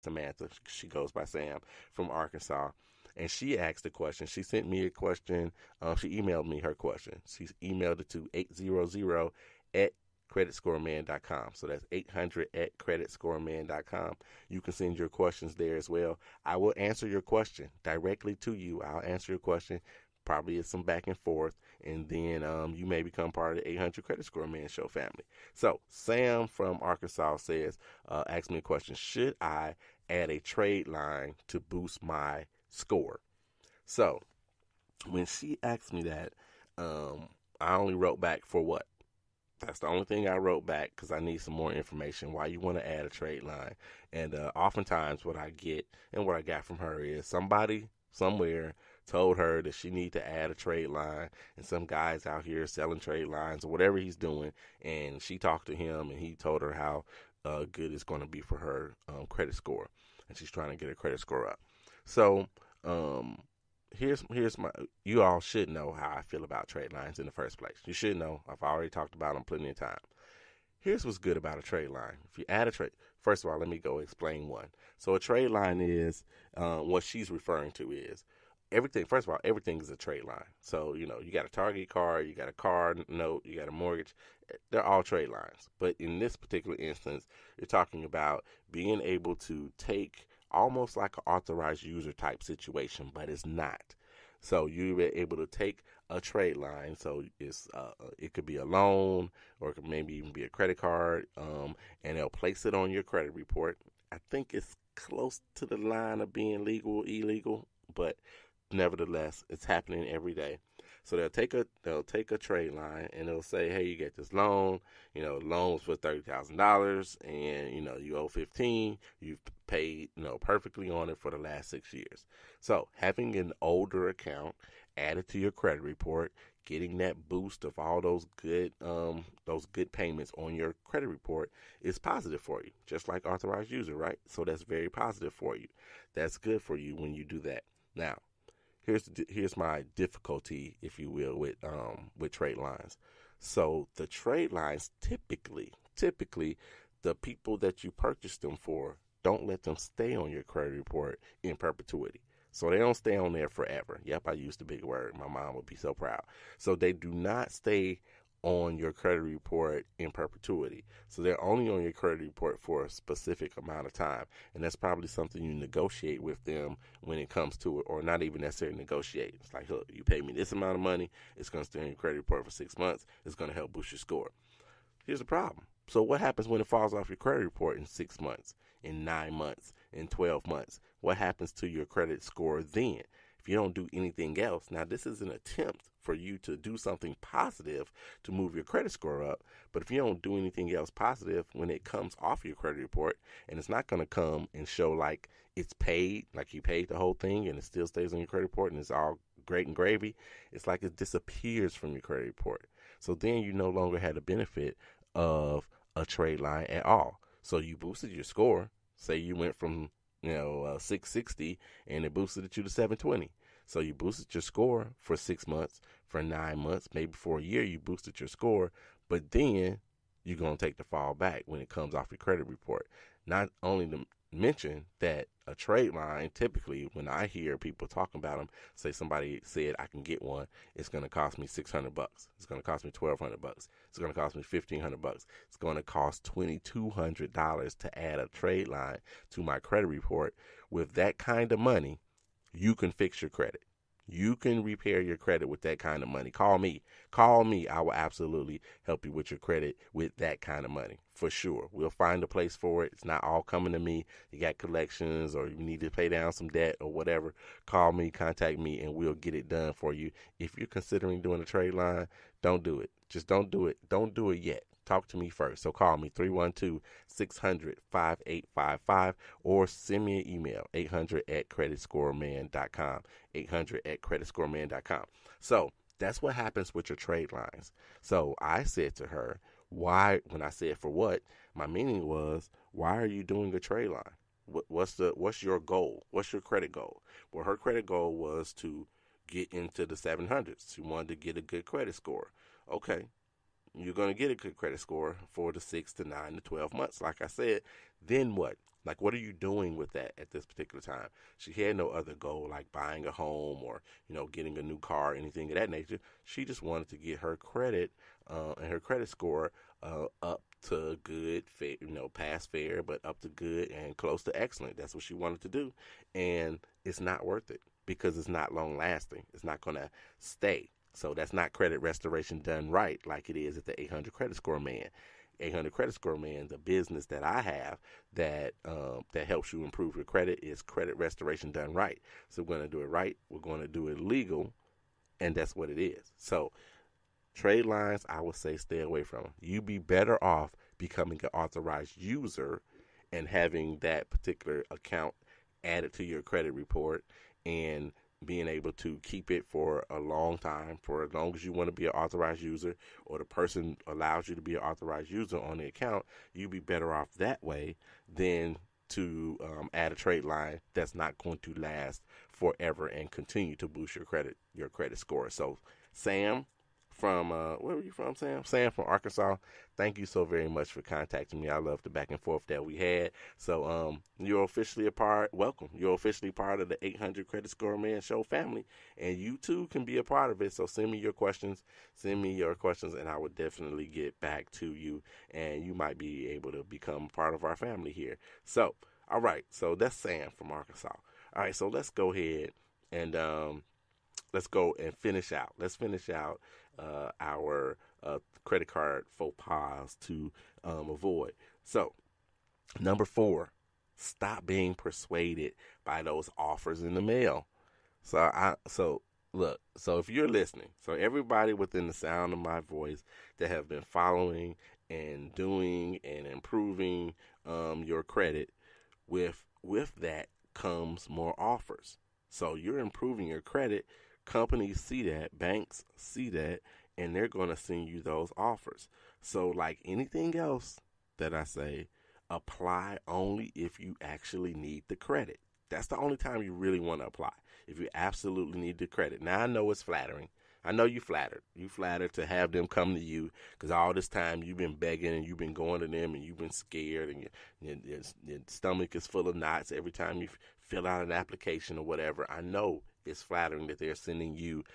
Samantha. She goes by Sam from Arkansas. And she asked a question. She sent me a question. She emailed me her question. She emailed it to 800 at creditscoreman.com. So that's 800 at creditscoreman.com. You can send your questions there as well. I will answer your question directly to you. I'll answer your question. Probably it's some back and forth, and then you may become part of the 800 Credit Score Man Show family. So Sam from Arkansas says, ask me a question. Should I add a trade line to boost my score? So when she asked me that, I only wrote back for what? That's the only thing I wrote back because I need some more information why you want to add a trade line. And oftentimes what I get and what I got from her is somebody somewhere told her that she need to add a trade line, and some guy's out here selling trade lines or whatever he's doing, and she talked to him and he told her how good it's going to be for her credit score, and she's trying to get her credit score up. So here's my, you all should know how I feel about trade lines in the first place. You should know. I've already talked about them plenty of time. Here's what's good about a trade line. If you add a trade, first of all, let me go explain one. So a trade line is, what she's referring to is everything. First of all, everything is a trade line. So, you got a Target card, you got a car note, you got a mortgage. They're all trade lines. But in this particular instance, you're talking about being able to take almost like an authorized user type situation, but it's not. So you're able to take a trade line. So it could be a loan, or it could maybe even be a credit card, and they'll place it on your credit report. I think it's close to the line of being illegal, but nevertheless, it's happening every day. So they'll take a trade line and they'll say, hey, you get this loan. Loans for $30,000, and you owe 15. You've paid perfectly on it for the last 6 years. So having an older account added to your credit report, getting that boost of all those good payments on your credit report is positive for you, just like authorized user, right? So that's very positive for you. That's good for you when you do that. Now, here's my difficulty, if you will, with trade lines. So the trade lines typically the people that you purchase them for, don't let them stay on your credit report in perpetuity. So they don't stay on there forever. Yep, I used the big word. My mom would be so proud. So they do not stay on your credit report in perpetuity. So they're only on your credit report for a specific amount of time. And that's probably something you negotiate with them when it comes to it, or not even necessarily negotiate. It's like, look, you pay me this amount of money, it's going to stay on your credit report for 6 months, it's going to help boost your score. Here's the problem. So what happens when it falls off your credit report in 6 months, in 9 months, in 12 months? What happens to your credit score then? If you don't do anything else, now this is an attempt for you to do something positive to move your credit score up, but if you don't do anything else positive when it comes off your credit report, and it's not going to come and show like it's paid, like you paid the whole thing and it still stays on your credit report and it's all great and gravy, it's like it disappears from your credit report. So then you no longer had the benefit of a trade line at all. So you boosted your score. Say you went from 660 and it boosted you to 720. So you boosted your score for 6 months, for 9 months, maybe for a year you boosted your score, but then you're going to take the fall back when it comes off your credit report. Not only to mention that a trade line, typically when I hear people talking about them, say somebody said I can get one, it's going to cost me $600. It's going to cost me $1,200. It's going to cost me $1,500. It's going to cost $2,200 to add a trade line to my credit report. With that kind of money, you can fix your credit. You can repair your credit with that kind of money. Call me. I will absolutely help you with your credit with that kind of money, for sure. We'll find a place for it. It's not all coming to me. You got collections or you need to pay down some debt or whatever. Call me, contact me, and we'll get it done for you. If you're considering doing a trade line, don't do it. Just don't do it. Don't do it yet. Talk to me first. So call me 312-600-5855 or send me an email 800 at creditscoreman.com 800 at creditscoreman.com. So that's what happens with your trade lines. So I said to her, why, when I said for what, my meaning was, why are you doing a trade line? What's your goal? What's your credit goal? Well, her credit goal was to get into the 700s. She wanted to get a good credit score. Okay. you're going to get a good credit score for the 6 to 9 to 12 months. Like I said, then what? Like, what are you doing with that at this particular time? She had no other goal, like buying a home or, getting a new car, anything of that nature. She just wanted to get her credit and her credit score up to good, past fair, but up to good and close to excellent. That's what she wanted to do. And it's not worth it because it's not long lasting. It's not going to stay. So that's not credit restoration done right like it is at the 800 Credit Score Man. 800 Credit Score Man, the business that I have that helps you improve your credit, is credit restoration done right. So we're going to do it right. We're going to do it legal, and that's what it is. So trade lines, I would say stay away from them. You'd be better off becoming an authorized user and having that particular account added to your credit report and being able to keep it for a long time, for as long as you want to be an authorized user, or the person allows you to be an authorized user on the account. You'd be better off that way than to add a trade line that's not going to last forever and continue to boost your credit score. So Sam from, where were you from, Sam? Sam from Arkansas. Thank you so very much for contacting me. I love the back and forth that we had. So you're officially welcome. You're officially part of the 800 Credit Score Man Show family, and you too can be a part of it. So send me your questions, and I will definitely get back to you, and you might be able to become part of our family here. So, all right. So that's Sam from Arkansas. All right. So let's go ahead and let's go and finish out. Let's finish out our credit card faux pas to avoid. So, number 4, stop being persuaded by those offers in the mail. So if you're listening, so everybody within the sound of my voice that have been following and doing and improving your credit, with that comes more offers. So you're improving your credit. Companies see that, banks see that, and they're going to send you those offers. So like anything else that I say, apply only if you actually need the credit. That's the only time you really want to apply, if you absolutely need the credit. Now, I know it's flattering. I know you flattered. You flattered to have them come to you because all this time you've been begging and you've been going to them and you've been scared and your stomach is full of knots every time you fill out an application or whatever. I know it's flattering that they're sending you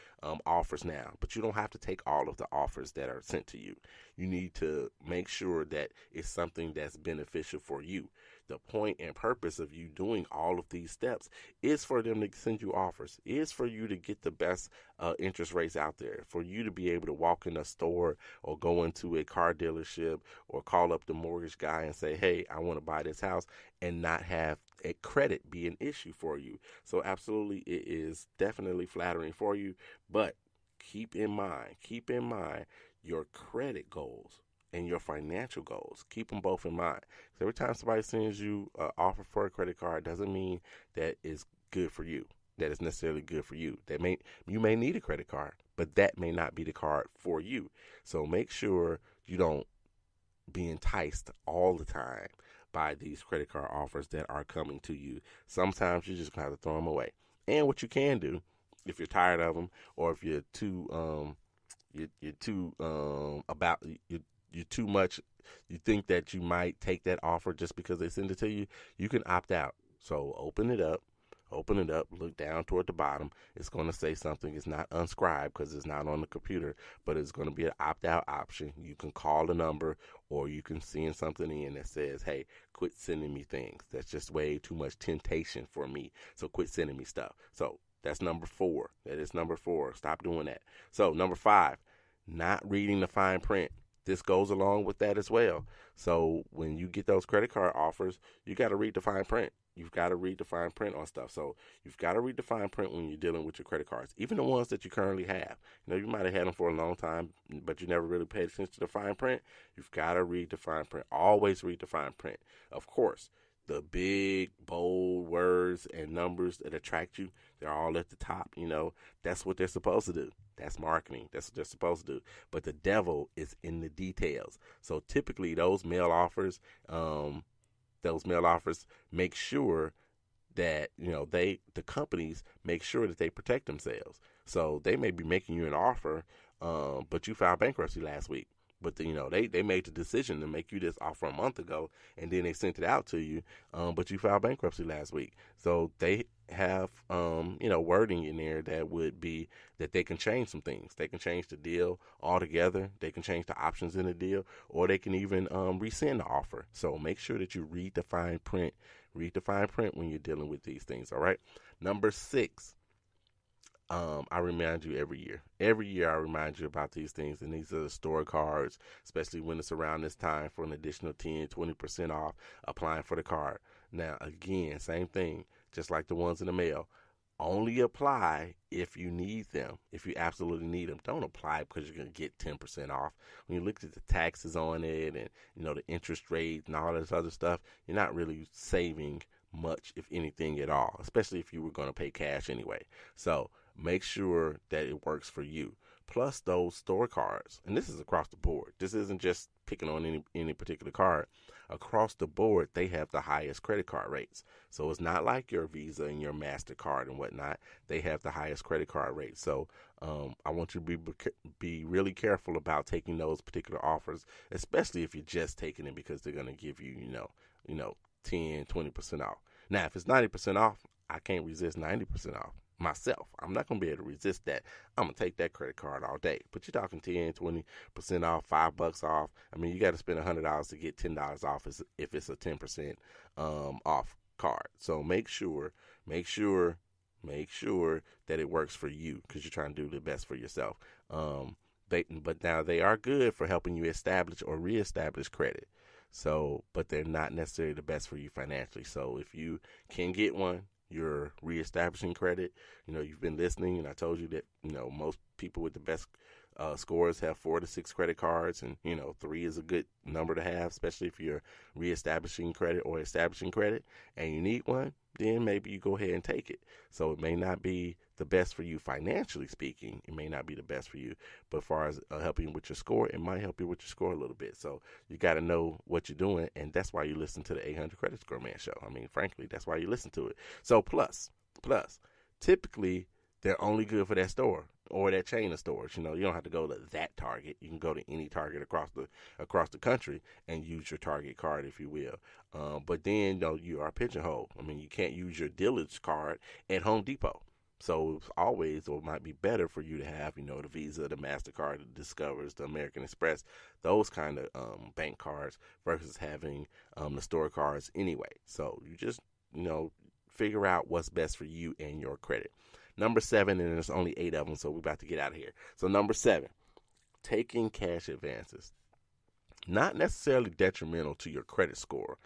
offers now, but you don't have to take all of the offers that are sent to you. You need to make sure that it's something that's beneficial for you. The point and purpose of you doing all of these steps is for them to send you offers, is for you to get the best interest rates out there, for you to be able to walk in a store or go into a car dealership or call up the mortgage guy and say, hey, I want to buy this house, and not have a credit be an issue for you. So absolutely, it is definitely flattering for you, but keep in mind your credit goals and your financial goals. Keep them both in mind. So every time somebody sends you an offer for a credit card doesn't mean that is good for you, that is necessarily good for you. You may need a credit card, but that may not be the card for you. So make sure you don't be enticed all the time by these credit card offers that are coming to you. Sometimes you just have to throw them away. And what you can do, if you're tired of them, or if you're too much, you think that you might take that offer just because they send it to you, you can opt out. So open it up, look down toward the bottom. It's going to say something. It's not unscribed because it's not on the computer, but it's going to be an opt-out option. You can call the number, or you can send something in that says, hey, quit sending me things. That's just way too much temptation for me. So quit sending me stuff. So that's number 4. That is number 4. Stop doing that. So number 5, not reading the fine print. This goes along with that as well. So when you get those credit card offers, you got to read the fine print. You've got to read the fine print on stuff. So you've got to read the fine print when you're dealing with your credit cards, even the ones that you currently have. You might have had them for a long time, but you never really paid attention to the fine print. You've got to read the fine print. Always read the fine print. Of course, the big, bold words and numbers that attract you, they're all at the top. That's what they're supposed to do. That's marketing. That's what they're supposed to do. But the devil is in the details. So typically those mail offers make sure that, the companies make sure that they protect themselves. So they may be making you an offer, but you filed bankruptcy last week. But they made the decision to make you this offer a month ago, and then they sent it out to you. But you filed bankruptcy last week, so they have wording in there that would be that they can change some things. They can change the deal altogether. They can change the options in the deal, or they can even rescind the offer. So make sure that you read the fine print. Read the fine print when you're dealing with these things. All right. Number 6. I remind you every year. Every year I remind you about these things, and these are the store cards, especially when it's around this time for an additional 10, 20% off applying for the card. Now, again, same thing, just like the ones in the mail. Only apply if you need them, if you absolutely need them. Don't apply because you're going to get 10% off. When you look at the taxes on it and, the interest rate and all this other stuff, you're not really saving much, if anything at all, especially if you were going to pay cash anyway. So make sure that it works for you. Plus those store cards, and this is across the board. This isn't just picking on any particular card. Across the board, they have the highest credit card rates. So it's not like your Visa and your MasterCard and whatnot. They have the highest credit card rates. So I want you to be really careful about taking those particular offers, especially if you're just taking it because they're going to give you, 10, 20% off. Now, if it's 90% off, I can't resist 90% off myself. I'm not going to be able to resist that. I'm going to take that credit card all day. But you're talking 10, 20% off, $5 off. I mean, you got to spend $100 to get $10 off if it's a 10% off card. So make sure that it works for you because you're trying to do the best for yourself. But now they are good for helping you establish or reestablish credit. So, but they're not necessarily the best for you financially. So if you can get one, you're reestablishing credit. You've been listening, and I told you that, most people with the best scores have 4 to 6 credit cards, and, 3 is a good number to have, especially if you're reestablishing credit or establishing credit and you need one, then maybe you go ahead and take it. So it may not be the best for you financially speaking. It may not be the best for you, but as far as helping with your score, it might help you with your score a little bit. So you got to know what you're doing, and that's why you listen to the 800 Credit Score Man show. I mean, frankly, that's why you listen to it. So plus, typically they're only good for that store or that chain of stores. You don't have to go to that Target. You can go to any Target across the country and use your Target card, if you will. But then, you are pigeonholed. I mean, you can't use your dealer's card at Home Depot. So it's always, or it might be better for you to have, the Visa, the MasterCard, the Discovers, the American Express, those kind of bank cards versus having the store cards anyway. So you just, figure out what's best for you and your credit. Number 7, and there's only 8 of them, so we're about to get out of here. So number 7, taking cash advances. Not necessarily detrimental to your credit score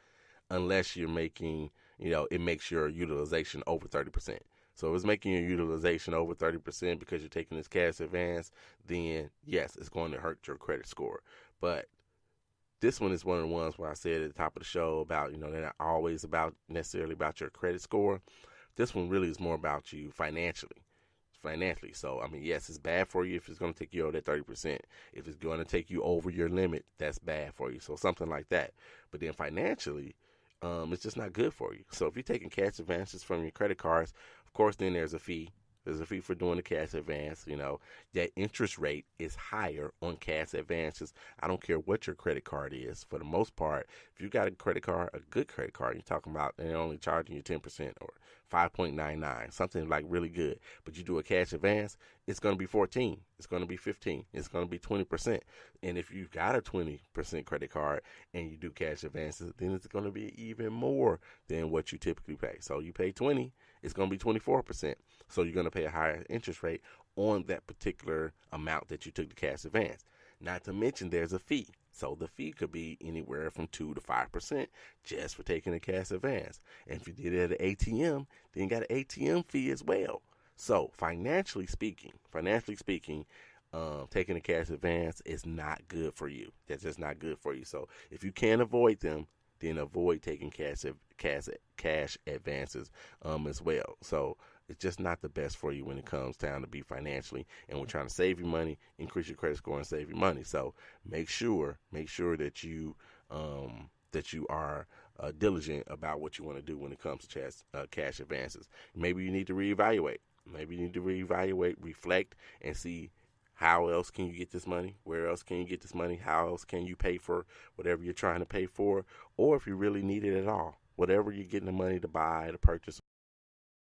unless you're making, it makes your utilization over 30%. So if it's making your utilization over 30% because you're taking this cash advance, then yes, it's going to hurt your credit score. But this one is one of the ones where I said at the top of the show about, they're not always necessarily about your credit score. This one really is more about you financially. So, I mean, yes, it's bad for you if it's going to take you over that 30%. If it's going to take you over your limit, that's bad for you. So something like that. But then financially, it's just not good for you. So if you're taking cash advances from your credit cards, of course, then there's a fee. There's a fee for doing the cash advance. That interest rate is higher on cash advances. I don't care what your credit card is. For the most part, if you got a credit card, a good credit card, you're talking about they're only charging you 10% or 5.99, something like really good. But you do a cash advance, it's going to be 14. It's going to be 15. It's going to be 20%. And if you've got a 20% credit card and you do cash advances, then it's going to be even more than what you typically pay. So you pay 20, it's going to be 24%. So you're going to pay a higher interest rate on that particular amount that you took the cash advance. Not to mention there's a fee. So the fee could be anywhere from 2 to 5% just for taking a cash advance. And if you did it at an ATM, then you got an ATM fee as well. So financially speaking, taking a cash advance is not good for you. That's just not good for you. So if you can avoid them, then avoid taking cash advances as well. So it's just not the best for you when it comes down to be financially. And we're trying to save you money, increase your credit score, and save you money. So make sure that you are diligent about what you want to do when it comes to cash advances. Maybe you need to reevaluate. Reflect, and see How else can you get this money? Where else can you get this money? How else can you pay for whatever you're trying to pay for? Or if you really need it at all, whatever you're getting the money to buy, to purchase,